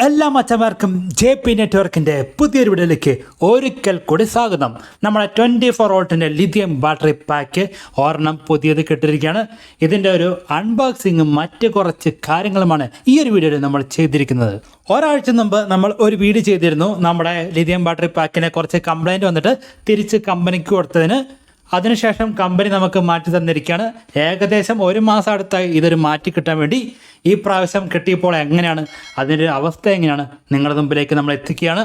എല്ലാ മച്ചന്മാർക്കും JP നെറ്റ്വർക്കിൻ്റെ പുതിയൊരു വീഡിയോയിലേക്ക് ഒരിക്കൽ കൂടി സ്വാഗതം. നമ്മുടെ 24 വോൾട്ടിൻ്റെ ലിഥിയം ബാറ്ററി പാക്ക് ഒരെണ്ണം പുതിയത് കിട്ടിയിരിക്കുകയാണ്. ഇതിൻ്റെ ഒരു അൺബോക്സിങ്ങും മറ്റ് കുറച്ച് കാര്യങ്ങളുമാണ് ഈ ഒരു വീഡിയോയിൽ നമ്മൾ ചെയ്തിരിക്കുന്നത്. ഒരാഴ്ച മുമ്പ് നമ്മൾ ഒരു വീഡിയോ ചെയ്തിരുന്നു. നമ്മുടെ ലിഥിയം ബാറ്ററി പാക്കിനെ കുറച്ച് കംപ്ലൈൻറ്റ് വന്നിട്ട് തിരിച്ച് കമ്പനിക്ക് കൊടുത്തതിന്. അതിനുശേഷം കമ്പനി നമുക്ക് മാറ്റി തന്നിരിക്കുകയാണ്. ഏകദേശം ഒരു മാസം അടുത്തായി ഇതൊരു മാറ്റി കിട്ടാൻ വേണ്ടി ഈ പ്രാവശ്യം കിട്ടിയപ്പോൾ എങ്ങനെയാണ് അതിൻ്റെ അവസ്ഥ എങ്ങനെയാണ് നിങ്ങളുടെ മുമ്പിലേക്ക് നമ്മൾ എത്തിക്കുകയാണ്.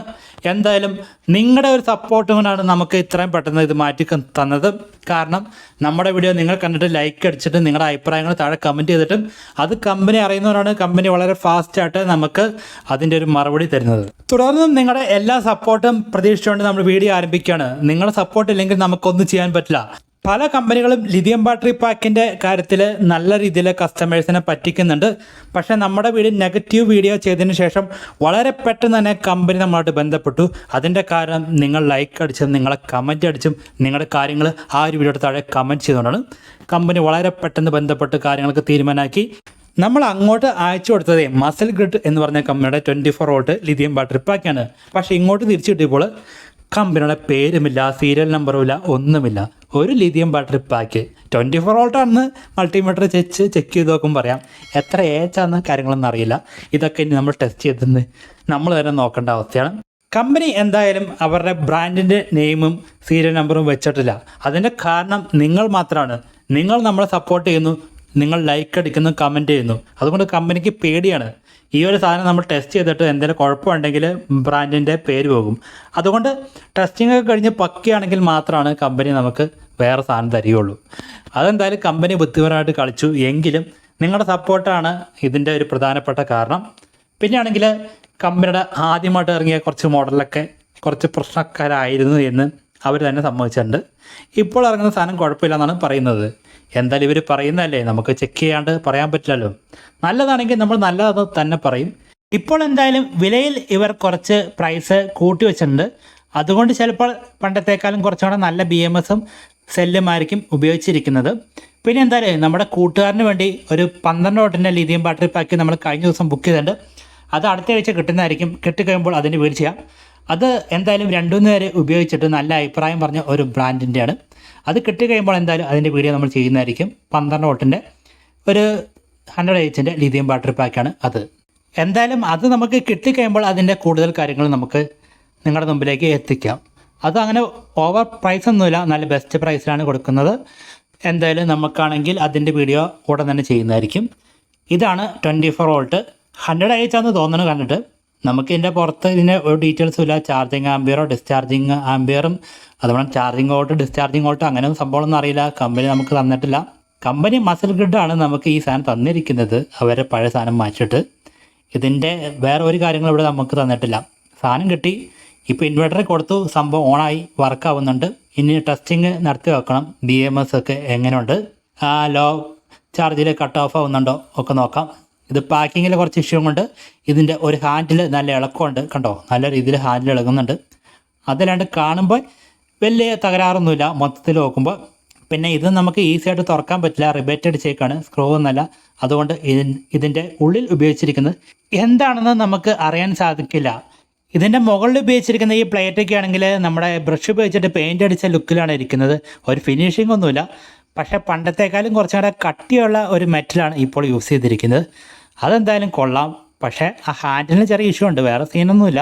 എന്തായാലും നിങ്ങളുടെ ഒരു സപ്പോർട്ട് കൊണ്ടാണ് നമുക്ക് ഇത്രയും പെട്ടെന്ന് ഇത് മാറ്റി തന്നത്. കാരണം നമ്മുടെ വീഡിയോ നിങ്ങൾ കണ്ടിട്ട് ലൈക്ക് അടിച്ചിട്ട് നിങ്ങളുടെ അഭിപ്രായങ്ങൾ താഴെ കമൻറ്റ് ചെയ്തിട്ടും അത് കമ്പനി അറിയുന്നവരാണ്. കമ്പനി വളരെ ഫാസ്റ്റായിട്ട് നമുക്ക് അതിൻ്റെ ഒരു മറുപടി തരുന്നത്. തുടർന്നും നിങ്ങളുടെ എല്ലാ സപ്പോർട്ടും പ്രതീക്ഷിച്ചുകൊണ്ട് നമ്മൾ വീഡിയോ ആരംഭിക്കുകയാണ്. നിങ്ങളുടെ സപ്പോർട്ട് ഇല്ലെങ്കിൽ നമുക്കൊന്നും ചെയ്യാൻ പറ്റില്ല. പല കമ്പനികളും ലിഥിയം ബാറ്ററി പാക്കിൻ്റെ കാര്യത്തിൽ നല്ല രീതിയിൽ കസ്റ്റമേഴ്സിനെ പറ്റിക്കുന്നുണ്ട്. പക്ഷേ നമ്മുടെ വീഡിയോ നെഗറ്റീവ് വീഡിയോ ചെയ്തതിന് ശേഷം വളരെ പെട്ടെന്ന് തന്നെ കമ്പനി നമ്മളായിട്ട് ബന്ധപ്പെട്ടു. അതിൻ്റെ കാരണം നിങ്ങൾ ലൈക്ക് അടിച്ചും നിങ്ങളെ കമൻറ്റ് അടിച്ചും നിങ്ങളുടെ കാര്യങ്ങൾ ആ ഒരു വീഡിയോയുടെ താഴെ കമൻറ്റ് ചെയ്തുകൊണ്ടാണ് കമ്പനി വളരെ പെട്ടെന്ന് ബന്ധപ്പെട്ട് കാര്യങ്ങൾക്ക് തീരുമാനമാക്കി. നമ്മൾ അങ്ങോട്ട് അയച്ചു കൊടുത്തതേ മസിൽ ഗ്രിഡ് എന്ന് പറഞ്ഞ കമ്പനിയുടെ 24 വോൾട്ട് ലിഥിയം ബാറ്ററി പാക്കാണ്. പക്ഷേ ഇങ്ങോട്ട് തിരിച്ചു കിട്ടിയപ്പോൾ കമ്പനിയുടെ പേരുമില്ല, സീരിയൽ നമ്പറുമില്ല, ഒന്നുമില്ല. ഒരു ലിഥിയം ബാറ്ററി പാക്ക് 24 വോൾട്ടാണെന്ന് മൾട്ടിമീറ്റർ ചെക്ക് ചെയ്ത് നോക്കുമ്പോൾ പറയാം. എത്ര ഏച്ചാന്ന് കാര്യങ്ങളൊന്നും അറിയില്ല. ഇതൊക്കെ ഇനി നമ്മൾ ടെസ്റ്റ് ചെയ്തെന്ന് നമ്മൾ തന്നെ നോക്കേണ്ട അവസ്ഥയാണ്. കമ്പനി എന്തായാലും അവരുടെ ബ്രാൻഡിൻ്റെ നെയിമും സീരിയൽ നമ്പറും വെച്ചിട്ടില്ല. അതിൻ്റെ കാരണം നിങ്ങൾ മാത്രമാണ്. നിങ്ങൾ നമ്മളെ സപ്പോർട്ട് ചെയ്യുന്നു, നിങ്ങൾ ലൈക്ക് അടിക്കുന്നു, കമൻറ്റ് ചെയ്യുന്നു. അതുകൊണ്ട് കമ്പനിക്ക് പേടിയാണ്. ഈ ഒരു സാധനം നമ്മൾ ടെസ്റ്റ് ചെയ്തിട്ട് എന്തെങ്കിലും കുഴപ്പമുണ്ടെങ്കിൽ ബ്രാൻഡിൻ്റെ പേര് പോകും. അതുകൊണ്ട് ടെസ്റ്റിംഗ് ഒക്കെ കഴിഞ്ഞ് പക്കയാണെങ്കിൽ മാത്രമാണ് കമ്പനി നമുക്ക് വേറെ സാധനം തരികയുള്ളൂ. അതെന്തായാലും കമ്പനി ബുദ്ധിപരമായിട്ട് കളിച്ചു. എങ്കിലും നിങ്ങളുടെ സപ്പോർട്ടാണ് ഇതിൻ്റെ ഒരു പ്രധാനപ്പെട്ട കാരണം. പിന്നെയാണെങ്കിൽ കമ്പനിയുടെ ആദ്യമായിട്ട് ഇറങ്ങിയ കുറച്ച് മോഡലൊക്കെ കുറച്ച് പ്രശ്നക്കാരായിരുന്നു എന്ന് അവർ തന്നെ സമ്മതിച്ചിട്ടുണ്ട്. ഇപ്പോൾ ഇറങ്ങുന്ന സാധനം കുഴപ്പമില്ല എന്നാണ് പറയുന്നത്. എന്തായാലും ഇവർ പറയുന്നതല്ലേ, നമുക്ക് ചെക്ക് ചെയ്യാണ്ട് പറയാൻ പറ്റില്ലല്ലോ. നല്ലതാണെങ്കിൽ നമ്മൾ നല്ലത് തന്നെ പറയും. ഇപ്പോൾ എന്തായാലും വിലയിൽ ഇവർ കുറച്ച് പ്രൈസ് കൂട്ടി വെച്ചിട്ടുണ്ട്. അതുകൊണ്ട് ചിലപ്പോൾ പണ്ടത്തേക്കാളും കുറച്ചുകൂടെ നല്ല BMS സെല്ലുമായിരിക്കും ഉപയോഗിച്ചിരിക്കുന്നത്. പിന്നെ എന്തായാലും നമ്മുടെ കൂട്ടുകാരന് വേണ്ടി ഒരു 12 വോൾട്ടിൻ്റെ ലിഥിയം ബാറ്ററി പാക്ക് നമ്മൾ കഴിഞ്ഞ ദിവസം ബുക്ക് ചെയ്തിട്ടുണ്ട്. അത് അടുത്ത ആഴ്ച കിട്ടുന്നതായിരിക്കും. കിട്ടിക്കഴിയുമ്പോൾ അതിന് വീട് ചെയ്യാം. അത് എന്തായാലും 2-3 പേര് ഉപയോഗിച്ചിട്ട് നല്ല അഭിപ്രായം പറഞ്ഞ ഒരു ബ്രാൻഡിൻ്റെയാണ്. അത് കിട്ടിക്കഴിയുമ്പോൾ എന്തായാലും അതിൻ്റെ വീഡിയോ നമ്മൾ ചെയ്യുന്നതായിരിക്കും. 12 വോൾട്ടിൻ്റെ ഒരു 100 Hz ലിഥിയം ബാറ്ററി പാക്കാണ് അത്. എന്തായാലും അത് നമുക്ക് കിട്ടിക്കഴിയുമ്പോൾ അതിൻ്റെ കൂടുതൽ കാര്യങ്ങൾ നമുക്ക് നിങ്ങളുടെ മുമ്പിലേക്ക് എത്തിക്കാം. അത് അങ്ങനെ ഓവർ പ്രൈസ് ഒന്നുമില്ല, നല്ല ബെസ്റ്റ് പ്രൈസിലാണ് കൊടുക്കുന്നത്. എന്തായാലും നമുക്കാണെങ്കിൽ അതിൻ്റെ വീഡിയോ ഉടൻ തന്നെ ചെയ്യുന്നതായിരിക്കും. ഇതാണ് 24 വോൾട്ട് 100 Hz ആണെന്ന് തോന്നുന്നു കണ്ടിട്ട്. നമുക്ക് ഇതിൻ്റെ പുറത്ത് ഇതിൻ്റെ ഒരു ഡീറ്റെയിൽസും ഇല്ല. ചാർജിങ് ആംബിയറോ ഡിസ്ചാർജിങ് ആംബിയറും അതുപോലെ ചാർജിങ് വോൾട്ട് ഡിസ്ചാർജിങ് വോൾട്ട് അങ്ങനെ സംഭവമൊന്നും അറിയില്ല. കമ്പനി നമുക്ക് തന്നിട്ടില്ല. കമ്പനി മസിൽ ഗ്രിഡാണ് നമുക്ക് ഈ സാധനം തന്നിരിക്കുന്നത്. അവരെ പഴയ സാധനം മാറ്റിയിട്ട് ഇതിൻ്റെ വേറെ ഒരു കാര്യങ്ങളും ഇവിടെ നമുക്ക് തന്നിട്ടില്ല. സാധനം കിട്ടി, ഇപ്പോൾ ഇൻവെർട്ടർ കൊടുത്തു, സംഭവം ഓണായി വർക്കാവുന്നുണ്ട്. ഇനി ടെസ്റ്റിങ് നടത്തി വെക്കണം. BMS ഒക്കെ എങ്ങനെയുണ്ട്, ലോ ചാർജിൽ കട്ട് ഓഫ് ആവുന്നുണ്ടോ ഒക്കെ നോക്കാം. ഇത് പാക്കിങ്ങിൽ കുറച്ച് ഇഷ്യൂ കൊണ്ട് ഇതിൻ്റെ ഒരു ഹാൻഡിൽ നല്ല ഇളക്കമുണ്ട്. കണ്ടോ, നല്ല രീതിയിൽ ഹാൻഡിൽ ഇളകുന്നുണ്ട്. അതല്ലാണ്ട് കാണുമ്പോൾ വലിയ തകരാറൊന്നുമില്ല മൊത്തത്തിൽ നോക്കുമ്പോൾ. പിന്നെ ഇത് നമുക്ക് ഈസി ആയിട്ട് തുറക്കാൻ പറ്റില്ല, റിബേറ്റഡ് ചേക്കാണ്, സ്ക്രൂ ഒന്നല്ല. അതുകൊണ്ട് ഇതിൻ്റെ ഉള്ളിൽ ഉപയോഗിച്ചിരിക്കുന്നത് എന്താണെന്ന് നമുക്ക് അറിയാൻ സാധിക്കില്ല. ഇതിൻ്റെ മുകളിൽ ഉപയോഗിച്ചിരിക്കുന്ന ഈ പ്ലേറ്റൊക്കെ ആണെങ്കിൽ നമ്മുടെ ബ്രഷ് ഉപയോഗിച്ചിട്ട് പെയിൻ്റ് അടിച്ച ലുക്കിലാണ് ഇരിക്കുന്നത്. ഒരു ഫിനിഷിംഗ് ഒന്നുമില്ല. പക്ഷേ പണ്ടത്തേക്കാളും കുറച്ചുകൂടെ കട്ടിയുള്ള ഒരു മെറ്റലാണ് ഇപ്പോൾ യൂസ് ചെയ്തിരിക്കുന്നത്. അതെന്തായാലും കൊള്ളാം. പക്ഷേ ആ ഹാൻഡിലിന് ചെറിയ ഇഷ്യൂ ഉണ്ട്, വേറെ സീനൊന്നുമില്ല.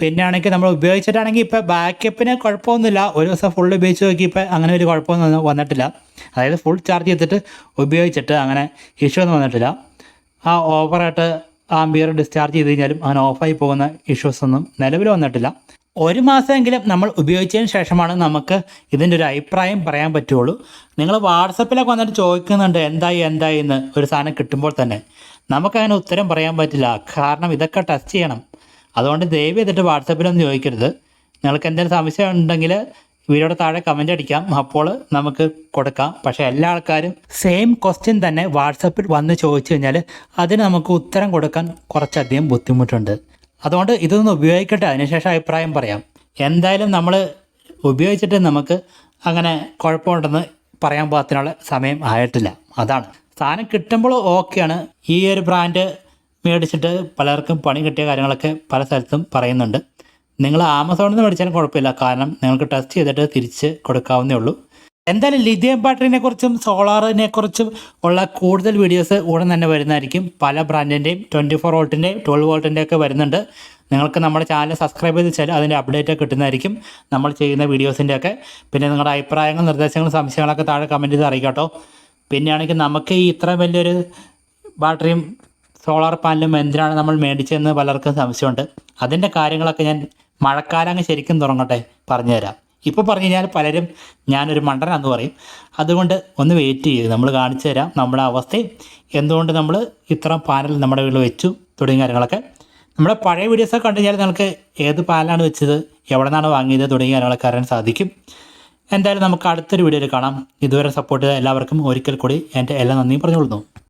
പിന്നെ ആണെങ്കിൽ നമ്മൾ ഉപയോഗിച്ചിട്ടാണെങ്കിൽ ഇപ്പോൾ ബാക്കപ്പിന് കുഴപ്പമൊന്നുമില്ല. ഒരു ദിവസം ഫുൾ ഉപയോഗിച്ച് നോക്കി ഇപ്പോൾ അങ്ങനെ ഒരു കുഴപ്പമൊന്നും വന്നിട്ടില്ല. അതായത് ഫുൾ ചാർജ് ചെയ്തിട്ട് ഉപയോഗിച്ചിട്ട് അങ്ങനെ ഇഷ്യൂ ഒന്നും വന്നിട്ടില്ല. ആ ഓവറായിട്ട് ആംബിയർ ഡിസ്ചാർജ് ചെയ്ത് കഴിഞ്ഞാലും അങ്ങനെ ഓഫായി പോകുന്ന ഇഷ്യൂസ് ഒന്നും നിലവിൽ വന്നിട്ടില്ല. ഒരു മാസമെങ്കിലും നമ്മൾ ഉപയോഗിച്ചതിന് ശേഷമാണ് നമുക്ക് ഇതിൻ്റെ ഒരു അഭിപ്രായം പറയാൻ പറ്റുള്ളൂ. നിങ്ങൾ വാട്സപ്പിലൊക്കെ വന്നിട്ട് ചോദിക്കുന്നുണ്ട് എന്തായി എന്ന് ഒരു സാധനം കിട്ടുമ്പോൾ തന്നെ. നമുക്കങ്ങനെ ഉത്തരം പറയാൻ പറ്റില്ല, കാരണം ഇതൊക്കെ ടെസ്റ്റ് ചെയ്യണം. അതുകൊണ്ട് ദയവ് ചെയ്തിട്ട് വാട്സപ്പിലൊന്നും ചോദിക്കരുത്. നിങ്ങൾക്ക് എന്തെങ്കിലും സംശയം ഉണ്ടെങ്കിൽ വീഡിയോയുടെ താഴെ കമൻ്റ് അടിക്കാം, അപ്പോൾ നമുക്ക് കൊടുക്കാം. പക്ഷേ എല്ലാ ആൾക്കാരും സെയിം ക്വസ്റ്റ്യൻ തന്നെ വാട്സപ്പിൽ വന്ന് ചോദിച്ചു കഴിഞ്ഞാൽ അതിന് നമുക്ക് ഉത്തരം കൊടുക്കാൻ കുറച്ചധികം ബുദ്ധിമുട്ടുണ്ട്. അതുകൊണ്ട് ഇതൊന്ന് ഉപയോഗിക്കട്ടെ, അതിനുശേഷം അഭിപ്രായം പറയാം. എന്തായാലും നമ്മൾ ഉപയോഗിച്ചിട്ട് നമുക്ക് അങ്ങനെ കുഴപ്പമുണ്ടെന്ന് പറയാൻ പാകത്തിനുള്ള സമയം ആയിട്ടില്ല. അതാണ് സാധനം കിട്ടുമ്പോൾ ഓക്കെയാണ്. ഈ ഒരു ബ്രാൻഡ് മേടിച്ചിട്ട് പലർക്കും പണി കിട്ടിയ കാര്യങ്ങളൊക്കെ പല സ്ഥലത്തും പറയുന്നുണ്ട്. നിങ്ങൾ ആമസോണിൽ നിന്ന് മേടിച്ചാലും കുഴപ്പമില്ല, കാരണം നിങ്ങൾക്ക് ടെസ്റ്റ് ചെയ്തിട്ട് തിരിച്ച് കൊടുക്കാവുന്നേ ഉള്ളൂ. എന്തായാലും ലിഥിയം ബാറ്ററിനെ കുറിച്ചും സോളാറിനെ കുറിച്ചും ഉള്ള കൂടുതൽ വീഡിയോസ് ഉടൻ തന്നെ വരുന്നതായിരിക്കും. പല ബ്രാൻഡിൻ്റെയും 24 വോൾട്ടിൻ്റെയും 12 വോൾട്ടിൻ്റെ ഒക്കെ വരുന്നുണ്ട്. നിങ്ങൾക്ക് നമ്മുടെ ചാനൽ സബ്സ്ക്രൈബ് ചെയ്ത് വെച്ചാൽ അതിൻ്റെ അപ്ഡേറ്റ് കിട്ടുന്നതായിരിക്കും നമ്മൾ ചെയ്യുന്ന വീഡിയോസിൻ്റെ ഒക്കെ. പിന്നെ നിങ്ങളുടെ അഭിപ്രായങ്ങളും നിർദ്ദേശങ്ങളും സംശയങ്ങളൊക്കെ താഴെ കമൻറ്റ് ചെയ്ത് അറിയിക്കാം കേട്ടോ. പിന്നെയാണെങ്കിൽ നമുക്ക് ഈ ഇത്ര വലിയൊരു ബാറ്ററിയും സോളാർ പാനലും എന്തിനാണ് നമ്മൾ മേടിച്ചതെന്ന് പലർക്കും സംശയമുണ്ട്. അതിൻ്റെ കാര്യങ്ങളൊക്കെ ഞാൻ മഴക്കാലം അങ്ങ് ശരിക്കും തുടങ്ങട്ടെ പറഞ്ഞുതരാം. ഇപ്പോൾ പറഞ്ഞു കഴിഞ്ഞാൽ പലരും ഞാനൊരു മണ്ടനാന്ന് പറയും. അതുകൊണ്ട് ഒന്ന് വെയിറ്റ് ചെയ്ത് നമ്മൾ കാണിച്ചു തരാം നമ്മുടെ അവസ്ഥയും, എന്തുകൊണ്ട് നമ്മൾ ഇത്ര പാനൽ നമ്മുടെ വീട്ടിൽ വെച്ചു തുടങ്ങിയ കാര്യങ്ങളൊക്കെ. നമ്മുടെ പഴയ വീഡിയോസൊക്കെ കണ്ടു കഴിഞ്ഞാൽ നിങ്ങൾക്ക് ഏത് പാനലാണ് വെച്ചത്, എവിടെ നിന്നാണ് വാങ്ങിയത് തുടങ്ങിയ കാര്യങ്ങളൊക്കെ അറിയാൻ സാധിക്കും. എന്തായാലും നമുക്ക് അടുത്തൊരു വീഡിയോയിൽ കാണാം. ഇതുവരെ സപ്പോർട്ട് ചെയ്ത എല്ലാവർക്കും ഒരിക്കൽ കൂടി എൻ്റെ എല്ലാ നന്ദിയും പറഞ്ഞുകൊള്ളുന്നു.